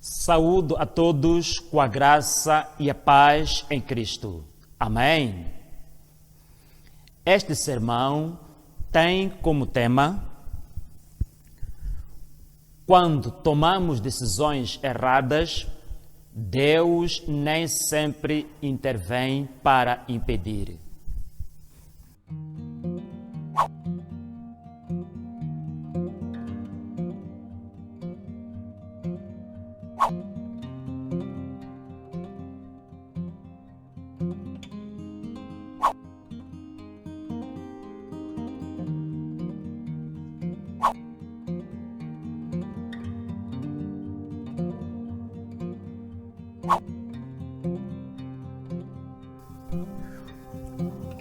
Saúdo a todos com a graça e a paz em Cristo. Amém. Este sermão tem como tema: quando tomamos decisões erradas, Deus nem sempre intervém para impedir.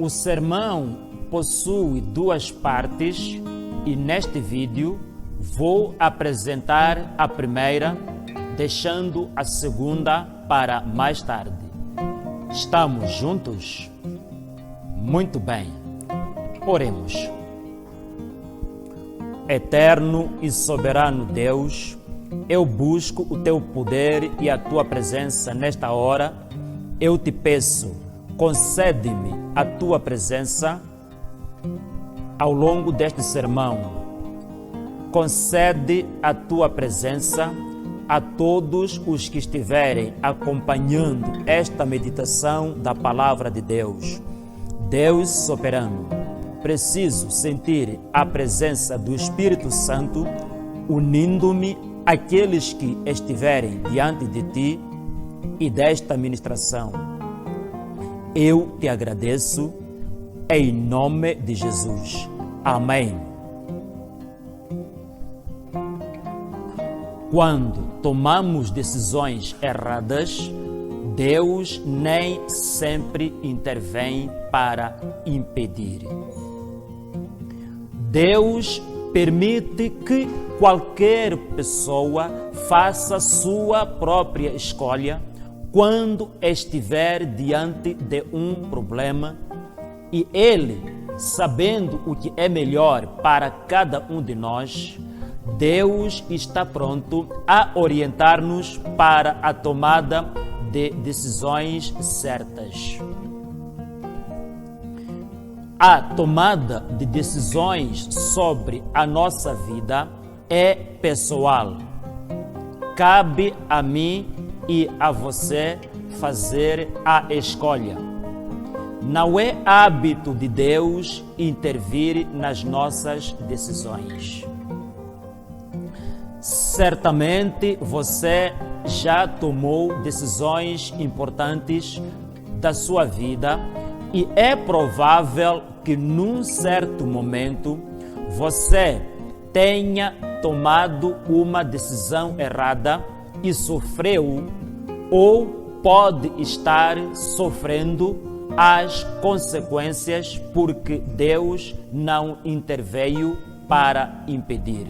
O sermão possui duas partes e neste vídeo vou apresentar a primeira, deixando a segunda para mais tarde. Estamos juntos? Muito bem. Oremos. Eterno e soberano Deus, eu busco o Teu poder e a Tua presença nesta hora. Eu te peço, concede-me a Tua presença ao longo deste sermão. Concede a Tua presença a todos os que estiverem acompanhando esta meditação da Palavra de Deus. Deus soberano, preciso sentir a presença do Espírito Santo unindo-me àqueles que estiverem diante de Ti e desta ministração. Eu te agradeço, em nome de Jesus. Amém. Quando tomamos decisões erradas, Deus nem sempre intervém para impedir. Deus permite que qualquer pessoa faça sua própria escolha quando estiver diante de um problema, e Ele, sabendo o que é melhor para cada um de nós, Deus está pronto a orientar-nos para a tomada de decisões certas. A tomada de decisões sobre a nossa vida é pessoal. Cabe a mim e a você fazer a escolha. Não é hábito de Deus intervir nas nossas decisões. Certamente você já tomou decisões importantes da sua vida e é provável que num certo momento você tenha tomado uma decisão errada e sofreu ou pode estar sofrendo as consequências porque Deus não interveio para impedir.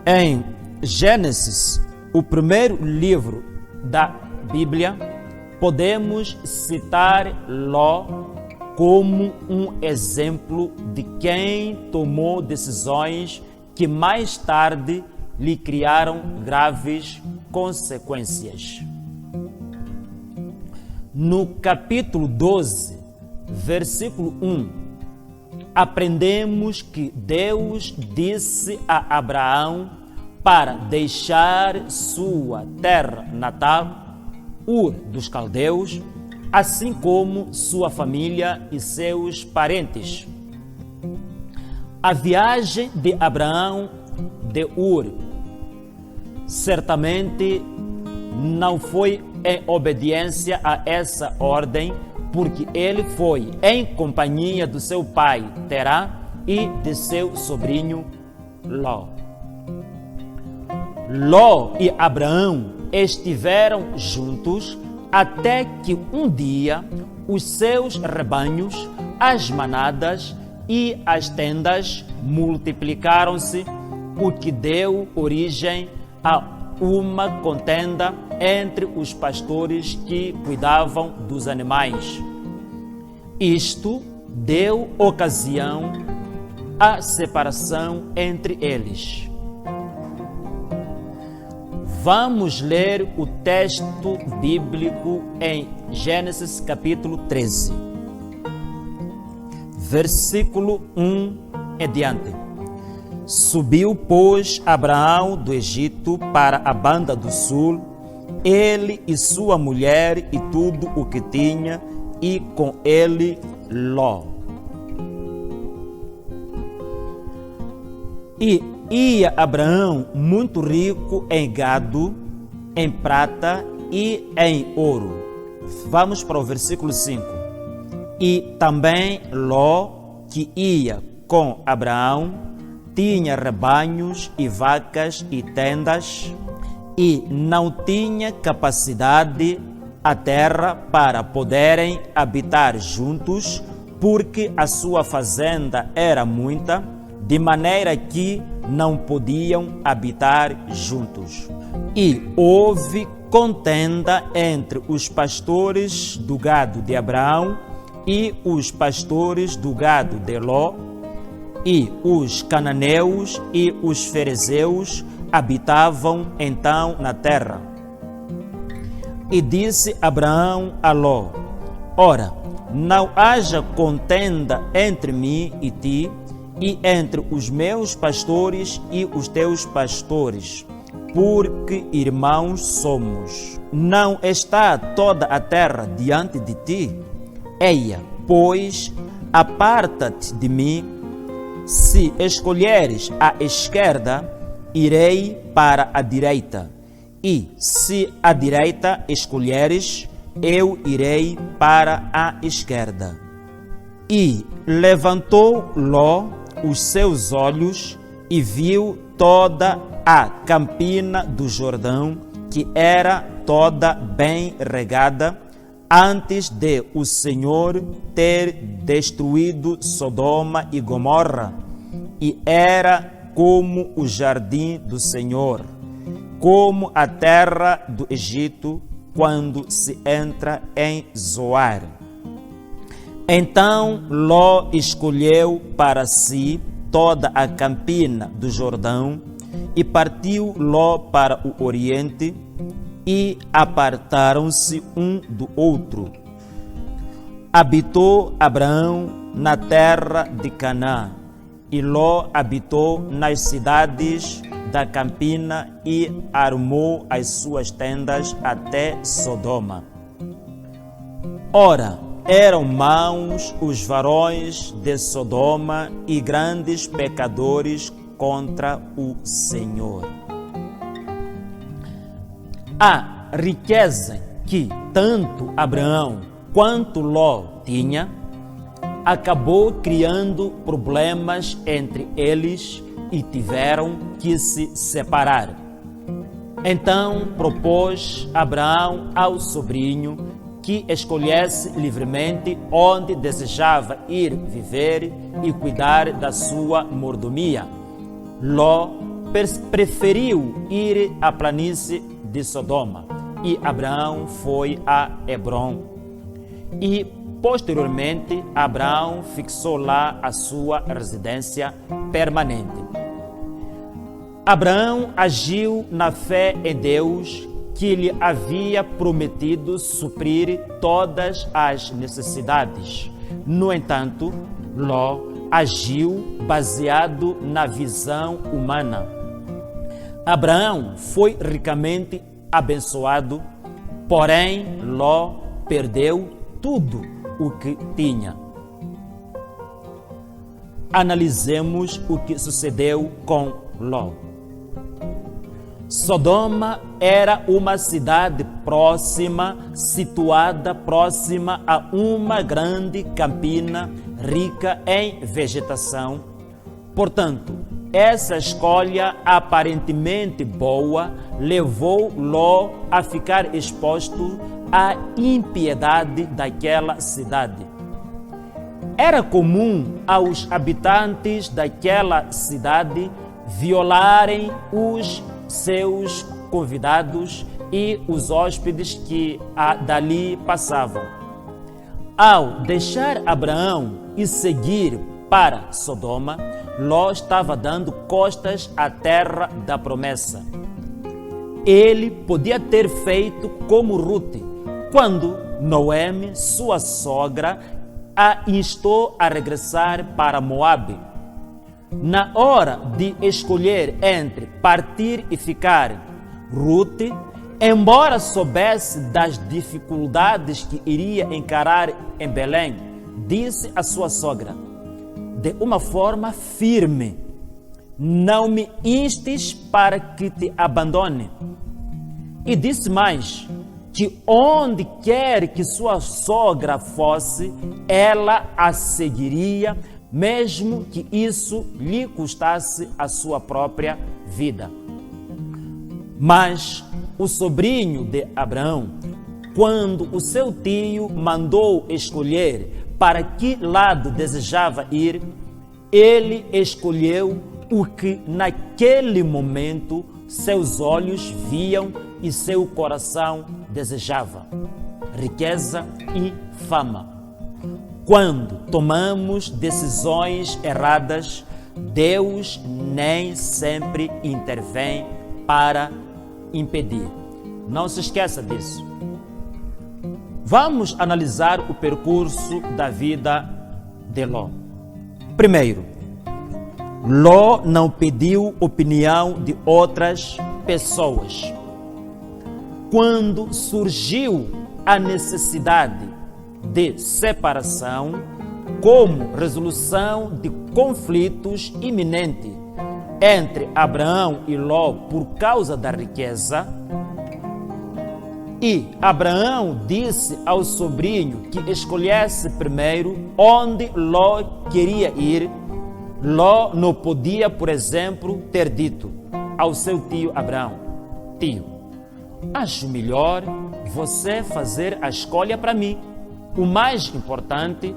Em Gênesis, o primeiro livro da Bíblia, podemos citar Ló como um exemplo de quem tomou decisões que mais tarde lhe criaram graves consequências. No capítulo 12, versículo 1, aprendemos que Deus disse a Abraão para deixar sua terra natal, Ur dos Caldeus, assim como sua família e seus parentes. A viagem de Abraão de Ur certamente não foi em obediência a essa ordem, porque ele foi em companhia do seu pai Terá e de seu sobrinho Ló. Ló e Abraão estiveram juntos até que um dia os seus rebanhos, as manadas e as tendas multiplicaram-se, o que deu origem a uma contenda entre os pastores que cuidavam dos animais. Isto deu ocasião à separação entre eles. Vamos ler o texto bíblico em Gênesis capítulo 13, versículo 1 em diante. Subiu, pois, Abraão do Egito para a banda do sul, ele e sua mulher e tudo o que tinha, e com ele Ló. E ia Abraão muito rico em gado, em prata e em ouro. Vamos para o versículo 5. E também Ló, que ia com Abraão, tinha rebanhos e vacas e tendas, e não tinha capacidade a terra para poderem habitar juntos, porque a sua fazenda era muita, de maneira que não podiam habitar juntos. E houve contenda entre os pastores do gado de Abraão e os pastores do gado de Ló, e os cananeus e os ferezeus habitavam então na terra. E disse Abraão a Ló: ora, não haja contenda entre mim e ti, e entre os meus pastores e os teus pastores, porque irmãos somos. Não está toda a terra diante de ti? Eia, pois, aparta-te de mim. Se escolheres a esquerda, irei para a direita, e se a direita escolheres, eu irei para a esquerda. E levantou Ló os seus olhos e viu toda a campina do Jordão, que era toda bem regada, antes de o Senhor ter destruído Sodoma e Gomorra, e era como o jardim do Senhor, como a terra do Egito, quando se entra em Zoar. Então Ló escolheu para si toda a campina do Jordão, e partiu Ló para o oriente, e apartaram-se um do outro. Habitou Abraão na terra de Canaã, e Ló habitou nas cidades da campina e armou as suas tendas até Sodoma. Ora, eram maus os varões de Sodoma e grandes pecadores contra o Senhor. A riqueza que tanto Abraão quanto Ló tinha acabou criando problemas entre eles e tiveram que se separar. Então propôs Abraão ao sobrinho que escolhesse livremente onde desejava ir viver e cuidar da sua mordomia. Ló preferiu ir à planície de Sodoma, e Abraão foi a Hebrom. E posteriormente Abraão fixou lá a sua residência permanente. Abraão agiu na fé em Deus, que lhe havia prometido suprir todas as necessidades. No entanto, Ló agiu baseado na visão humana. Abraão foi ricamente abençoado, porém Ló perdeu tudo o que tinha. Analisemos o que sucedeu com Ló. Sodoma era uma cidade próxima, situada próxima a uma grande campina rica em vegetação. Portanto, essa escolha aparentemente boa levou Ló a ficar exposto à impiedade daquela cidade. Era comum aos habitantes daquela cidade violarem os seus convidados e os hóspedes que dali passavam. Ao deixar Abraão e seguir para Sodoma, Ló estava dando costas à terra da promessa. ele podia ter feito como Ruth, quando Noemi, sua sogra, a instou a regressar para Moabe. Na hora de escolher entre partir e ficar, Ruth, embora soubesse das dificuldades que iria encarar em Belém, disse à sua sogra, de uma forma firme: não me instes para que te abandone. E disse mais, que onde quer que sua sogra fosse, ela a seguiria, mesmo que isso lhe custasse a sua própria vida. Mas o sobrinho de Abraão, quando o seu tio mandou escolher para que lado desejava ir, ele escolheu o que naquele momento seus olhos viam e seu coração desejava: riqueza e fama. Quando tomamos decisões erradas, Deus nem sempre intervém para impedir. Não se esqueça disso. Vamos analisar o percurso da vida de Ló. Primeiro, Ló não pediu opinião de outras pessoas. Quando surgiu a necessidade de separação, como resolução de conflitos iminentes entre Abraão e Ló por causa da riqueza, e Abraão disse ao sobrinho que escolhesse primeiro onde Ló queria ir, Ló não podia, por exemplo, ter dito ao seu tio Abraão: tio, acho melhor você fazer a escolha para mim. O mais importante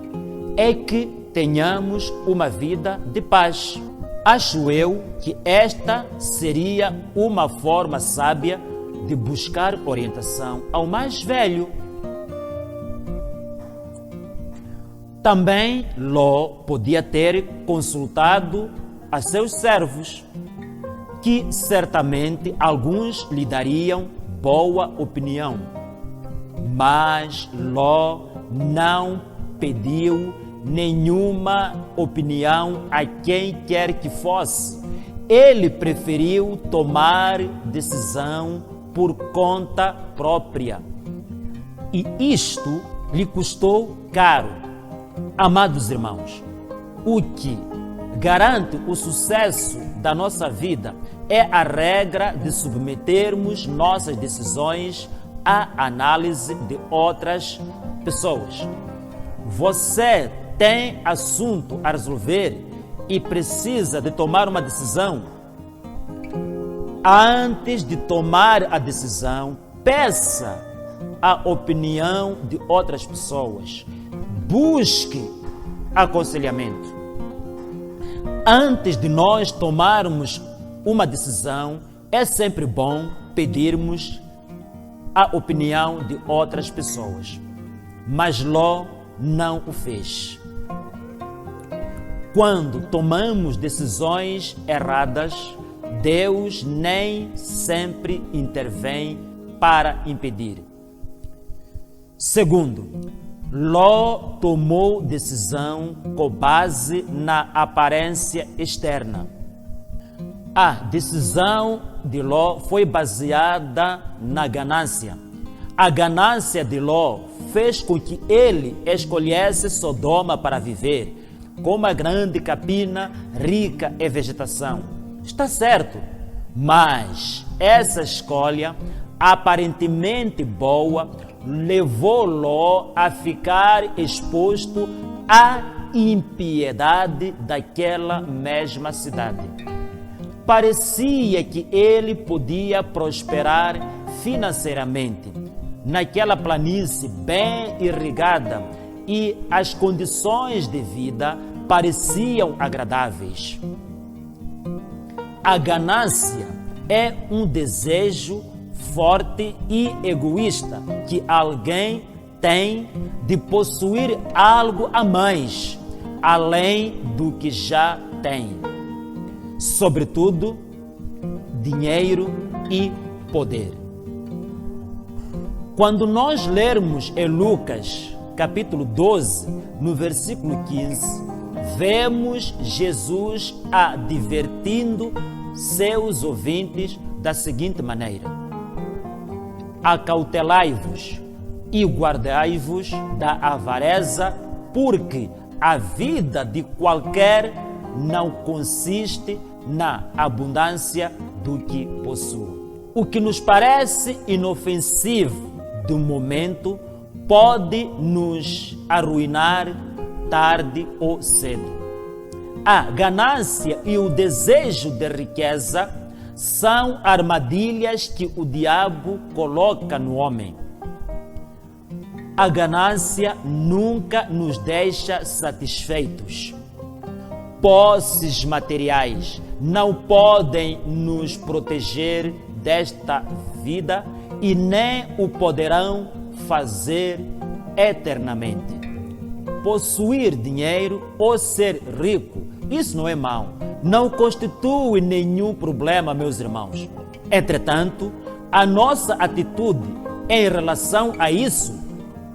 é que tenhamos uma vida de paz. Acho eu que esta seria uma forma sábia de buscar orientação ao mais velho. Também Ló podia ter consultado a seus servos, que certamente alguns lhe dariam boa opinião. Mas Ló não pediu nenhuma opinião a quem quer que fosse. Ele preferiu tomar decisão por conta própria. E isto lhe custou caro. Amados irmãos, o que garante o sucesso da nossa vida é a regra de submetermos nossas decisões à análise de outras pessoas. Você tem assunto a resolver e precisa de tomar uma decisão. Antes de tomar a decisão, peça a opinião de outras pessoas. Busque aconselhamento. Antes de nós tomarmos uma decisão, é sempre bom pedirmos a opinião de outras pessoas. Mas Ló não o fez. Quando tomamos decisões erradas, Deus nem sempre intervém para impedir. Segundo, Ló tomou decisão com base na aparência externa. A decisão de Ló foi baseada na ganância. A ganância de Ló fez com que ele escolhesse Sodoma para viver, com uma grande capina rica em vegetação. Está certo, mas essa escolha, aparentemente boa, levou Ló a ficar exposto à impiedade daquela mesma cidade. Parecia que ele podia prosperar financeiramente naquela planície bem irrigada e as condições de vida pareciam agradáveis. A ganância é um desejo forte e egoísta que alguém tem de possuir algo a mais, além do que já tem. Sobretudo, dinheiro e poder. Quando nós lermos em Lucas, capítulo 12, no versículo 15, vemos Jesus advertindo seus ouvintes da seguinte maneira: acautelai-vos e guardai-vos da avareza, porque a vida de qualquer não consiste na abundância do que possui. O que nos parece inofensivo do momento pode nos arruinar tarde ou cedo. A ganância e o desejo de riqueza são armadilhas que o diabo coloca no homem. A ganância nunca nos deixa satisfeitos. Posses materiais não podem nos proteger desta vida e nem o poderão fazer eternamente. Possuir dinheiro ou ser rico, isso não é mau, não constitui nenhum problema, meus irmãos. Entretanto, a nossa atitude em relação a isso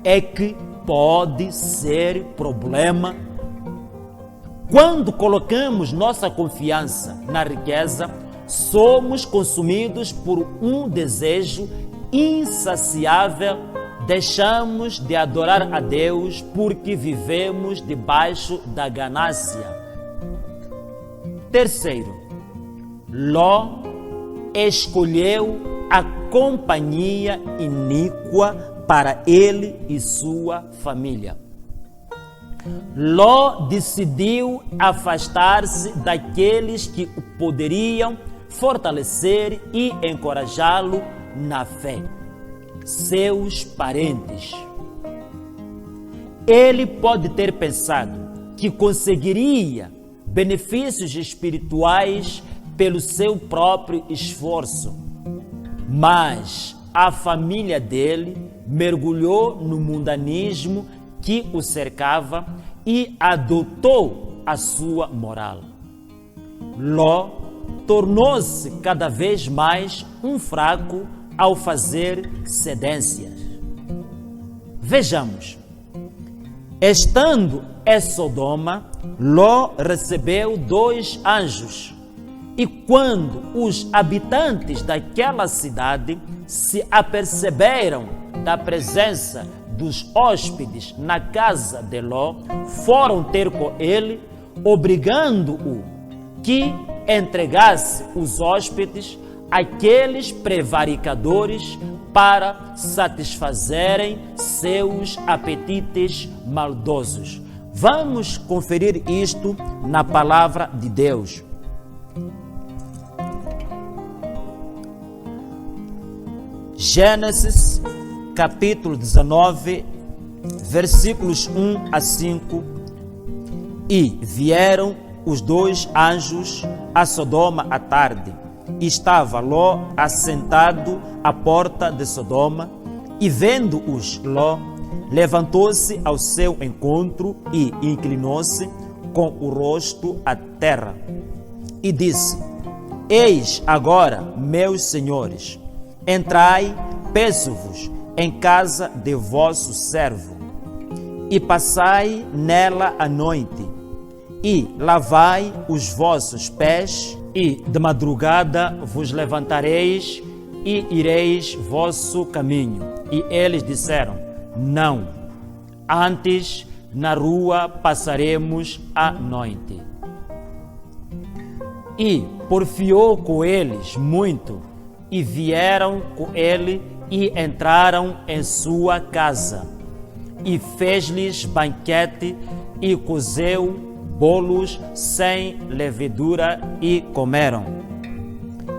é que pode ser problema. Quando colocamos nossa confiança na riqueza, somos consumidos por um desejo insaciável, deixamos de adorar a Deus porque vivemos debaixo da ganância. Terceiro, Ló escolheu a companhia iníqua para ele e sua família. Ló decidiu afastar-se daqueles que o poderiam fortalecer e encorajá-lo na fé, seus parentes. Ele pode ter pensado que conseguiria benefícios espirituais pelo seu próprio esforço, mas a família dele mergulhou no mundanismo que o cercava e adotou a sua moral. Ló tornou-se cada vez mais um fraco ao fazer cedências. Vejamos. Estando em Sodoma, Ló recebeu 2 anjos. E quando os habitantes daquela cidade se aperceberam da presença dos hóspedes na casa de Ló, foram ter com ele, obrigando-o que entregasse os hóspedes àqueles prevaricadores para satisfazerem seus apetites maldosos. Vamos conferir isto na palavra de Deus. Gênesis, capítulo 19, versículos 1 a 5. E vieram os 2 anjos a Sodoma à tarde. E estava Ló assentado à porta de Sodoma, e vendo-os Ló, levantou-se ao seu encontro e inclinou-se com o rosto à terra. E disse: Eis agora, meus senhores, entrai, peço-vos, em casa de vosso servo, e passai nela a noite, e lavai os vossos pés, e de madrugada vos levantareis, e ireis vosso caminho. E eles disseram: Não, antes na rua passaremos a noite. E porfiou com eles muito, e vieram com ele e entraram em sua casa, e fez-lhes banquete e cozeu bolos sem levedura e comeram.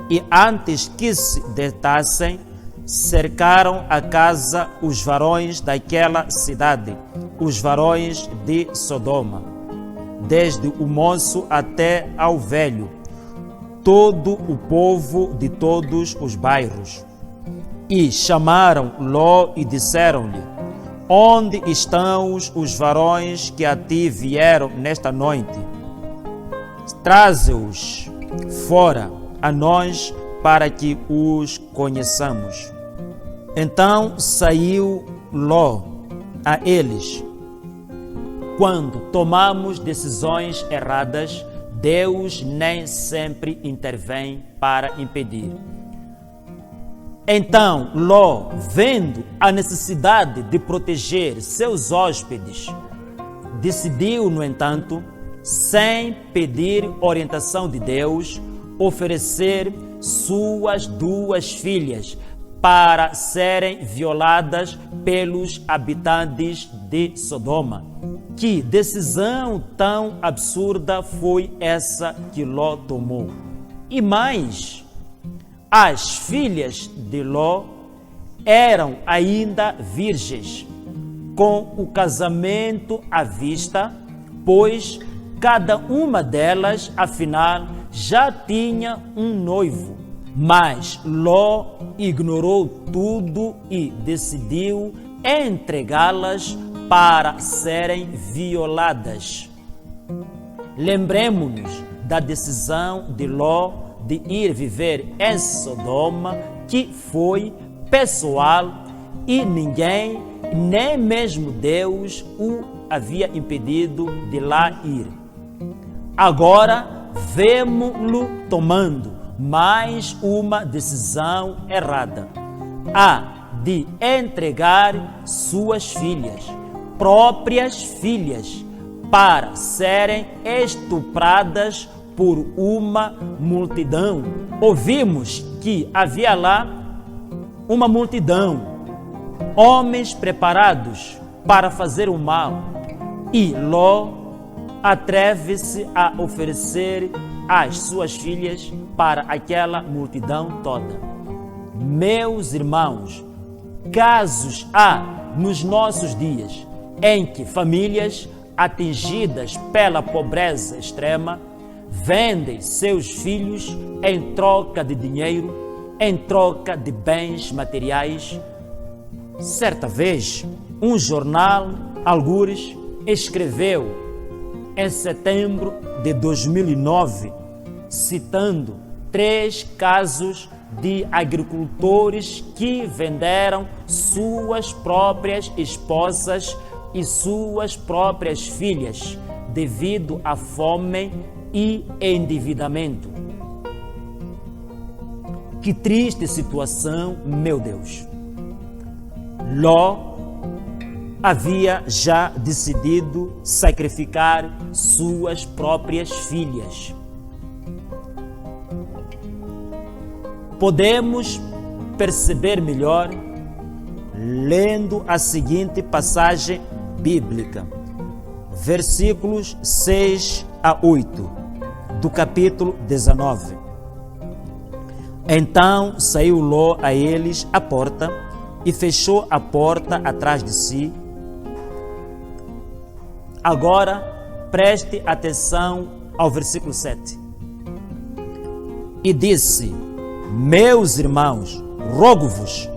E antes que se deitassem, cercaram a casa os varões daquela cidade, os varões de Sodoma, desde o moço até ao velho, todo o povo de todos os bairros. E chamaram Ló e disseram-lhe: Onde estão os varões que a ti vieram nesta noite? Traze-os fora a nós para que os conheçamos. Então saiu Ló a eles. Quando tomamos decisões erradas, Deus nem sempre intervém para impedir. Então Ló, vendo a necessidade de proteger seus hóspedes, decidiu, no entanto, sem pedir orientação de Deus, oferecer suas 2 filhas para serem violadas pelos habitantes de Sodoma. Que decisão tão absurda foi essa que Ló tomou? E mais, as filhas de Ló eram ainda virgens, com o casamento à vista, pois cada uma delas, afinal, já tinha um noivo. Mas Ló ignorou tudo e decidiu entregá-las para serem violadas. Lembremos-nos da decisão de Ló de ir viver em Sodoma, que foi pessoal e ninguém, nem mesmo Deus, o havia impedido de lá ir. Agora vemo-lo tomando mais uma decisão errada, a de entregar suas filhas, próprias filhas, para serem estupradas por uma multidão. Ouvimos que havia lá uma multidão, homens preparados para fazer o mal, e Ló atreve-se a oferecer as suas filhas para aquela multidão toda. Meus irmãos, casos há nos nossos dias em que famílias atingidas pela pobreza extrema vendem seus filhos em troca de dinheiro, em troca de bens materiais. Certa vez, um jornal, algures, escreveu em setembro de 2009, citando 3 casos de agricultores que venderam suas próprias esposas e suas próprias filhas devido à fome e endividamento. Que triste situação, meu Deus! Ló havia já decidido sacrificar suas próprias filhas. Podemos perceber melhor lendo a seguinte passagem bíblica, versículos 6 a 8, do capítulo 19. Então saiu Ló a eles à porta e fechou a porta atrás de si. Agora preste atenção ao versículo 7. E disse: meus irmãos, rogo-vos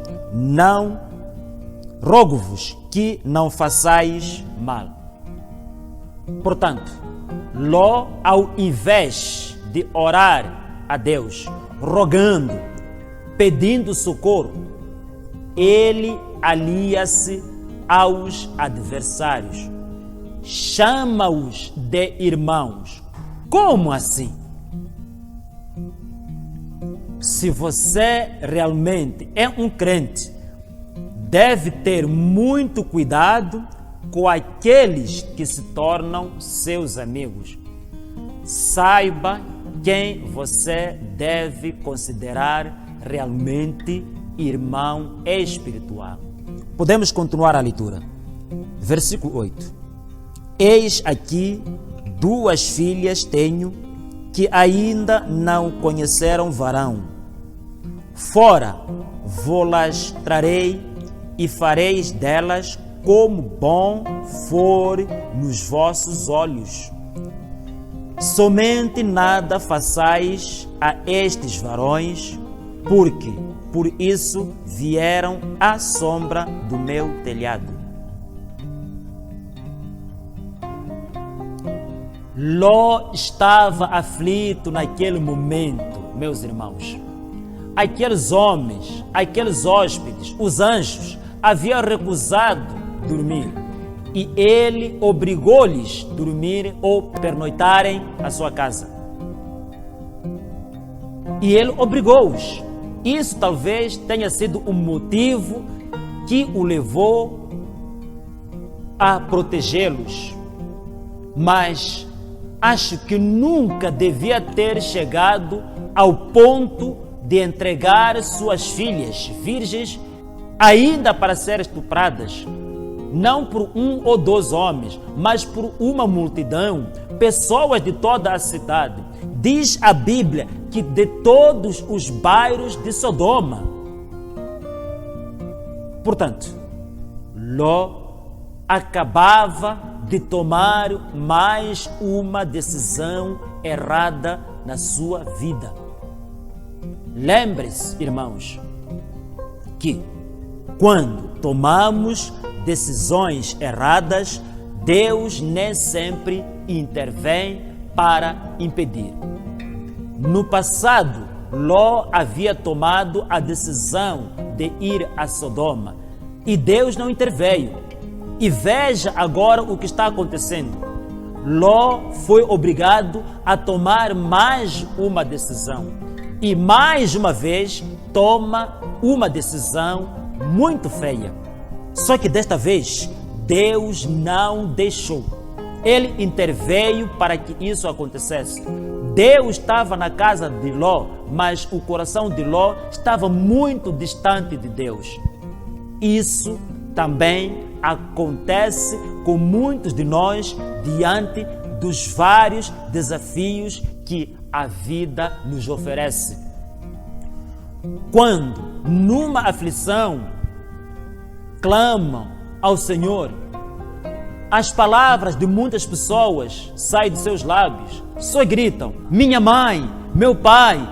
que não façais mal. Portanto, Ló, ao invés de orar a Deus, rogando, pedindo socorro, ele alia-se aos adversários, chama-os de irmãos. Como assim? Se você realmente é um crente, deve ter muito cuidado com aqueles que se tornam seus amigos. Saiba quem você deve considerar realmente irmão espiritual. Podemos continuar a leitura. Versículo 8. Eis aqui 2 filhas tenho que ainda não conheceram varão. Fora vô-las trarei e fareis delas como bom for nos vossos olhos. Somente nada façais a estes varões, porque por isso vieram à sombra do meu telhado. Ló estava aflito naquele momento, meus irmãos. aqueles homens, aqueles hóspedes, os anjos, haviam recusado dormir. E ele obrigou-lhes a dormir ou pernoitarem à sua casa. E ele obrigou-os. Isso talvez tenha sido o motivo que o levou a protegê-los. Mas acho que nunca devia ter chegado ao ponto de entregar suas filhas virgens ainda para serem estupradas. Não por um ou dois homens, mas por uma multidão, pessoas de toda a cidade. Diz a Bíblia que de todos os bairros de Sodoma. Portanto, Ló acabava de tomar mais uma decisão errada na sua vida. Lembre-se, irmãos, que quando tomamos decisões erradas, Deus nem sempre intervém para impedir. No passado, Ló havia tomado a decisão de ir a Sodoma e Deus não interveio. E veja agora o que está acontecendo. Ló foi obrigado a tomar mais uma decisão. E mais uma vez toma uma decisão muito feia. Só que desta vez, Deus não deixou. Ele interveio para que isso acontecesse. Deus estava na casa de Ló, mas o coração de Ló estava muito distante de Deus. Isso também acontece com muitos de nós diante dos vários desafios que a vida nos oferece. Quando, numa aflição, clamam ao Senhor, as palavras de muitas pessoas saem de seus lábios, só gritam, minha mãe, meu pai,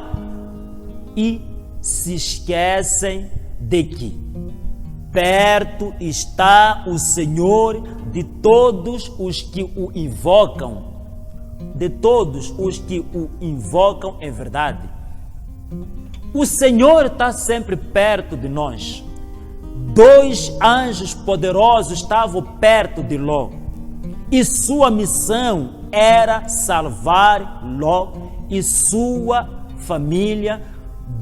e se esquecem de que perto está o Senhor de todos os que o invocam, em verdade. O Senhor está sempre perto de nós. 2 anjos poderosos estavam perto de Ló e sua missão era salvar Ló e sua família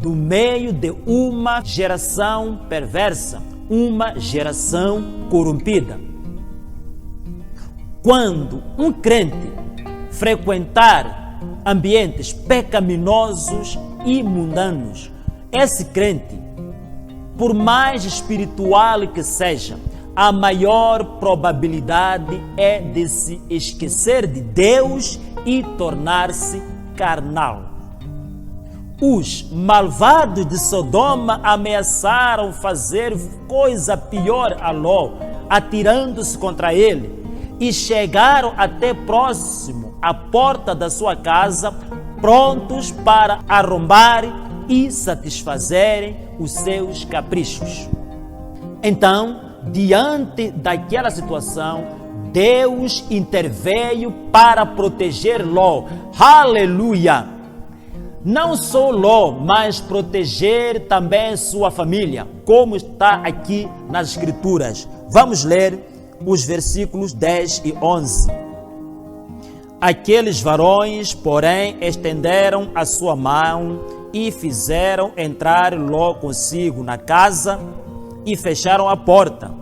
do meio de uma geração perversa, uma geração corrompida. Quando um crente frequentar ambientes pecaminosos e mundanos, esse crente, por mais espiritual que seja, a maior probabilidade é de se esquecer de Deus e tornar-se carnal. Os malvados de Sodoma ameaçaram fazer coisa pior a Ló, atirando-se contra ele, e chegaram até próximo à porta da sua casa, prontos para arrombar e satisfazerem os seus caprichos. Então, diante daquela situação, Deus interveio para proteger Ló. Aleluia! Não só Ló, mas proteger também sua família, como está aqui nas Escrituras. Vamos ler os versículos 10 e 11. Aqueles varões, porém, estenderam a sua mão e fizeram entrar Ló consigo na casa e fecharam a porta.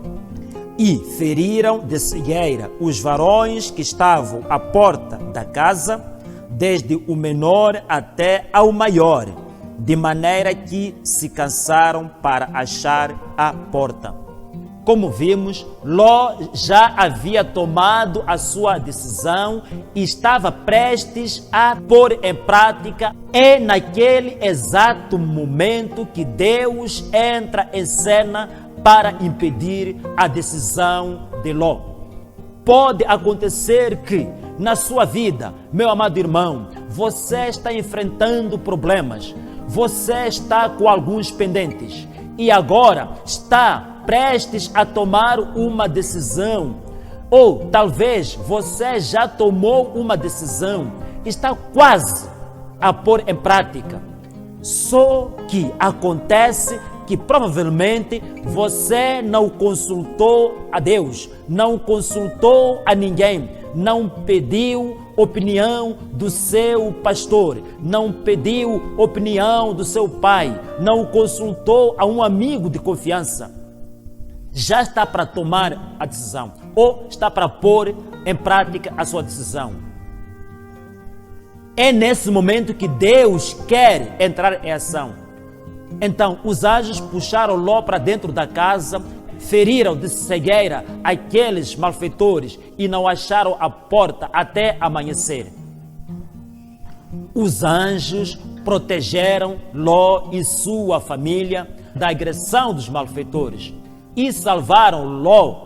E feriram de cegueira os varões que estavam à porta da casa, desde o menor até ao maior, de maneira que se cansaram para achar a porta. Como vimos, Ló já havia tomado a sua decisão e estava prestes a pôr em prática. É naquele exato momento que Deus entra em cena para impedir a decisão de Ló. Pode acontecer que, na sua vida, meu amado irmão, você está enfrentando problemas, você está com alguns pendentes e agora está prestes a tomar uma decisão, ou talvez você já tomou uma decisão, está quase a pôr em prática. Só que acontece que provavelmente você não consultou a Deus, não consultou a ninguém, não pediu opinião do seu pastor, não pediu opinião do seu pai, não consultou a um amigo de confiança. Já está para tomar a decisão ou está para pôr em prática a sua decisão. É nesse momento que Deus quer entrar em ação. Então, os anjos puxaram Ló para dentro da casa, feriram de cegueira aqueles malfeitores e não acharam a porta até amanhecer. Os anjos protegeram Ló e sua família da agressão dos malfeitores e salvaram Ló.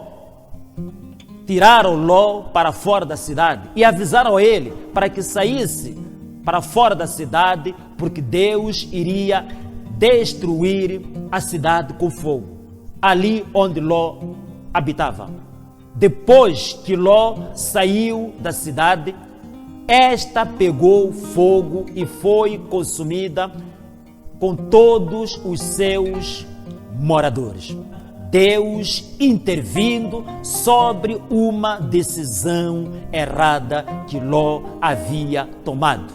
Tiraram Ló para fora da cidade e avisaram ele para que saísse para fora da cidade, porque Deus iria destruir a cidade com fogo, ali onde Ló habitava. Depois que Ló saiu da cidade, esta pegou fogo e foi consumida com todos os seus moradores. Deus intervindo sobre uma decisão errada que Ló havia tomado.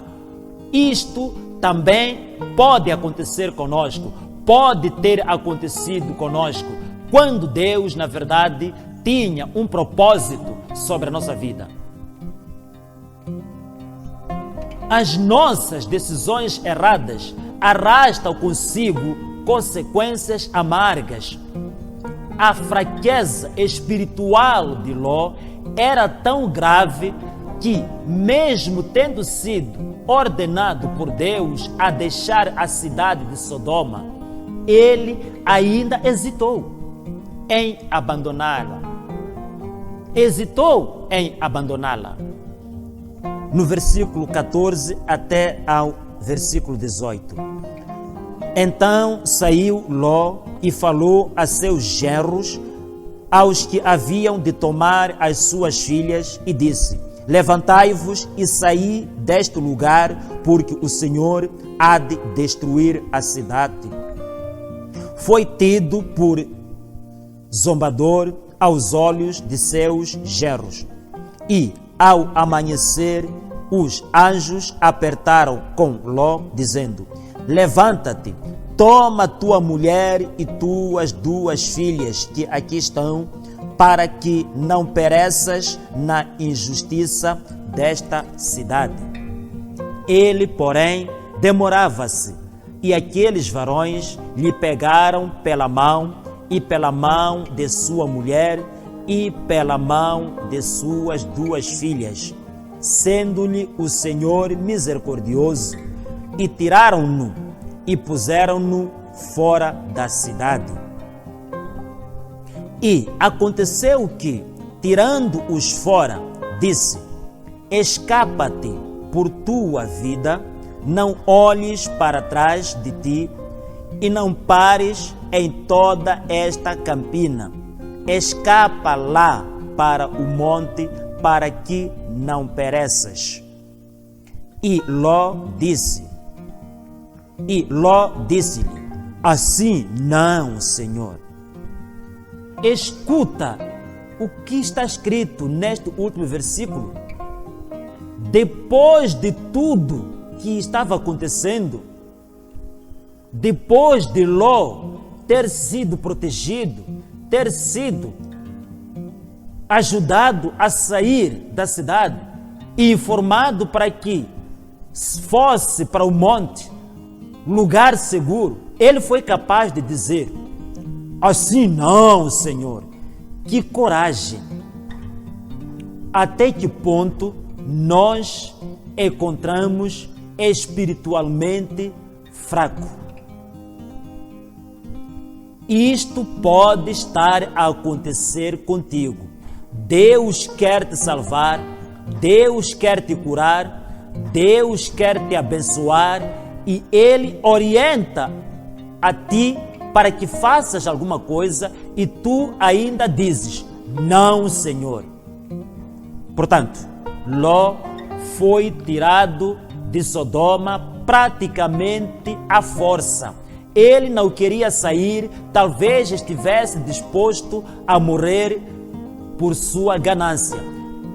Isto também pode acontecer conosco, pode ter acontecido conosco, quando Deus, na verdade, tinha um propósito sobre a nossa vida. As nossas decisões erradas arrastam consigo consequências amargas. A fraqueza espiritual de Ló era tão grave que, mesmo tendo sido ordenado por Deus a deixar a cidade de Sodoma, ele ainda hesitou em abandoná-la. Hesitou em abandoná-la. No versículo 14 até ao versículo 18. Então saiu Ló e falou a seus genros, aos que haviam de tomar as suas filhas, e disse: levantai-vos e saí deste lugar, porque o Senhor há de destruir a cidade. Foi tido por zombador aos olhos de seus genros. E, ao amanhecer, os anjos apertaram com Ló, dizendo: levanta-te, toma tua mulher e tuas 2 filhas que aqui estão, para que não pereças na injustiça desta cidade. Ele, porém, demorava-se, e aqueles varões lhe pegaram pela mão, e pela mão de sua mulher, e pela mão de suas 2 filhas, sendo-lhe o Senhor misericordioso, e tiraram-no e puseram-no fora da cidade. E aconteceu que, tirando-os fora, disse: escapa-te por tua vida, não olhes para trás de ti, e não pares em toda esta campina. Escapa lá para o monte, para que não pereças. E Ló disse-lhe: assim não, Senhor. Escuta o que está escrito neste último versículo. Depois de tudo que estava acontecendo, depois de Ló ter sido protegido, ter sido ajudado a sair da cidade e informado para que fosse para o monte, lugar seguro, ele foi capaz de dizer: assim não, Senhor. Que coragem! Até que ponto nós encontramos espiritualmente fraco? Isto pode estar a acontecer contigo. Deus quer te salvar, Deus quer te curar, Deus quer te abençoar, e Ele orienta a ti para que faças alguma coisa e tu ainda dizes: não, Senhor. Portanto, Ló foi tirado de Sodoma praticamente à força. Ele não queria sair, talvez estivesse disposto a morrer por sua ganância.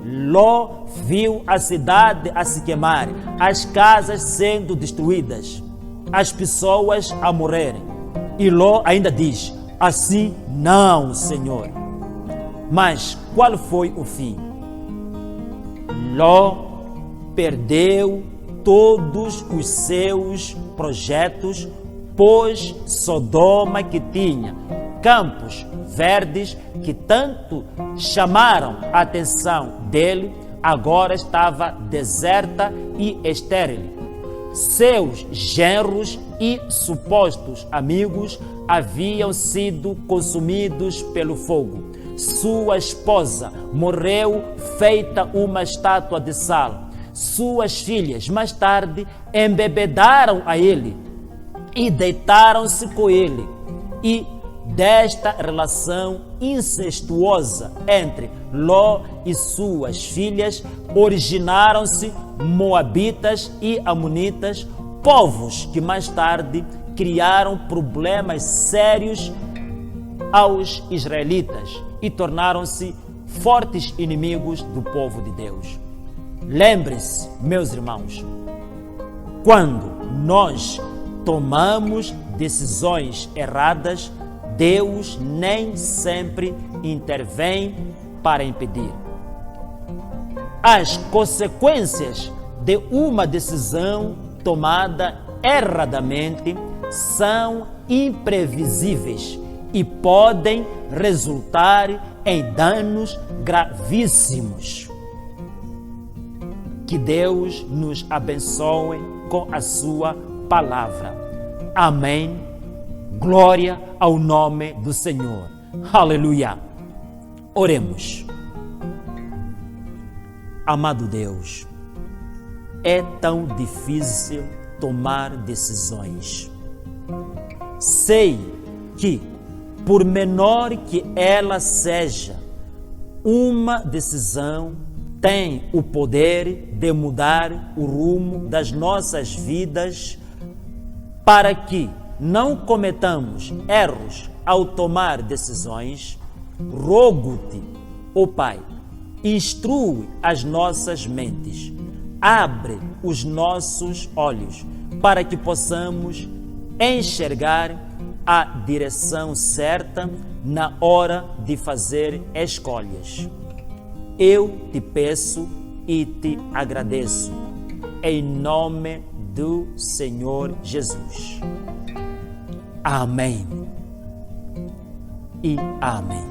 Ló viu a cidade a se queimar, as casas sendo destruídas, as pessoas a morrerem. E Ló ainda diz: assim não, Senhor. Mas qual foi o fim? Ló perdeu todos os seus projetos, pois Sodoma, que tinha campos verdes que tanto chamaram a atenção dele, agora estava deserta e estéril. Seus genros e supostos amigos haviam sido consumidos pelo fogo. Sua esposa morreu feita uma estátua de sal. Suas filhas, mais tarde, embebedaram a ele e deitaram-se com ele. E desta relação incestuosa entre Ló e suas filhas originaram-se moabitas e amonitas, povos que mais tarde criaram problemas sérios aos israelitas e tornaram-se fortes inimigos do povo de Deus. Lembre-se, meus irmãos, quando nós tomamos decisões erradas, Deus nem sempre intervém para impedir. As consequências de uma decisão tomada erradamente são imprevisíveis e podem resultar em danos gravíssimos. Que Deus nos abençoe com a sua palavra. Amém. Glória ao nome do Senhor. Aleluia. Oremos. Amado Deus, é tão difícil tomar decisões. Sei que, por menor que ela seja, uma decisão tem o poder de mudar o rumo das nossas vidas. Para que não cometamos erros ao tomar decisões, rogo-te, ó Pai, instrui as nossas mentes, abre os nossos olhos, para que possamos enxergar a direção certa na hora de fazer escolhas. Eu te peço e te agradeço, em nome do Senhor Jesus. Amém e amém.